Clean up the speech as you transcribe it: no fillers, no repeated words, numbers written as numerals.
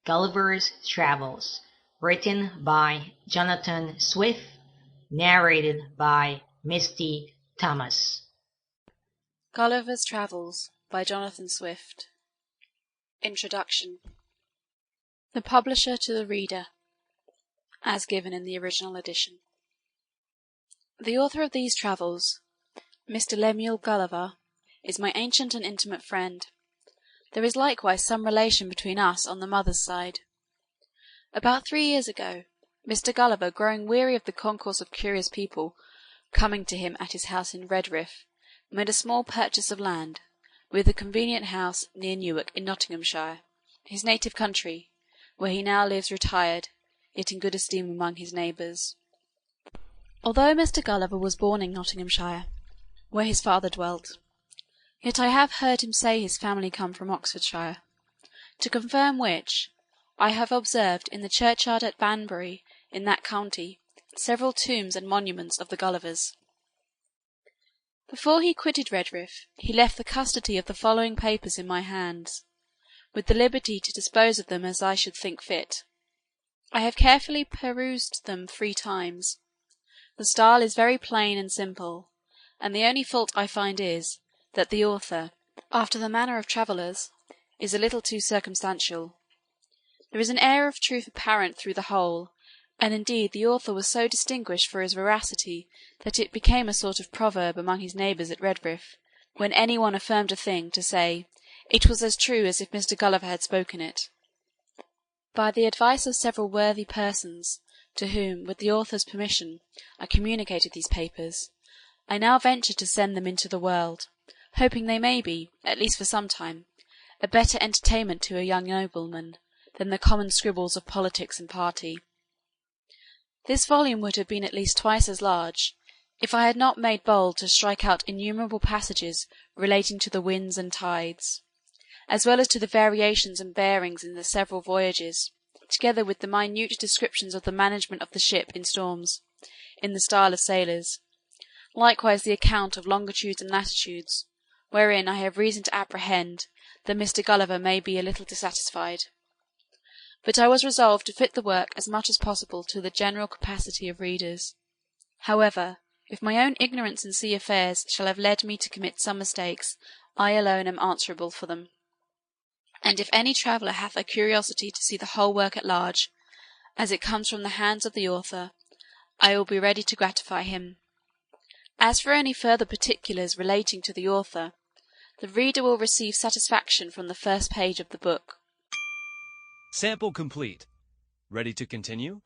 Gulliver's Travels, written by Jonathan Swift, narrated by Misty Thomas. Gulliver's Travels by Jonathan Swift. Introduction. The publisher to the reader, as given in the original edition. The author of these travels, Mr. Lemuel Gulliver, is my ancient and intimate friend. There is likewise some relation between us on the mother's side. About 3 years ago, Mr. Gulliver, growing weary of the concourse of curious people coming to him at his house in Redriff, made a small purchase of land, with a convenient house near Newark in Nottinghamshire, his native country, where he now lives retired, yet in good esteem among his neighbours. Although Mr. Gulliver was born in Nottinghamshire, where his father dwelt, yet I have heard him say his family come from Oxfordshire, to confirm which, I have observed in the churchyard at Banbury, in that county, several tombs and monuments of the Gullivers. Before he quitted Redriff, he left the custody of the following papers in my hands, with the liberty to dispose of them as I should think fit. I have carefully perused them 3 times. The style is very plain and simple, and the only fault I find is, that the author, after the manner of travellers, is a little too circumstantial. There is an air of truth apparent through the whole, and indeed the author was so distinguished for his veracity that it became a sort of proverb among his neighbours at Redriff, when any one affirmed a thing, to say, it was as true as if Mr. Gulliver had spoken it. By the advice of several worthy persons, to whom, with the author's permission, I communicated these papers, I now venture to send them into the world, hoping they may be, at least for some time, a better entertainment to a young nobleman than the common scribbles of politics and party. This volume would have been at least twice as large, if I had not made bold to strike out innumerable passages relating to the winds and tides, as well as to the variations and bearings in the several voyages, together with the minute descriptions of the management of the ship in storms, in the style of sailors, likewise the account of longitudes and latitudes, wherein I have reason to apprehend that Mr. Gulliver may be a little dissatisfied. But I was resolved to fit the work as much as possible to the general capacity of readers. However, if my own ignorance in sea affairs shall have led me to commit some mistakes, I alone am answerable for them. And if any traveller hath a curiosity to see the whole work at large, as it comes from the hands of the author, I will be ready to gratify him. As for any further particulars relating to the author, the reader will receive satisfaction from the first page of the book. Sample complete. Ready to continue?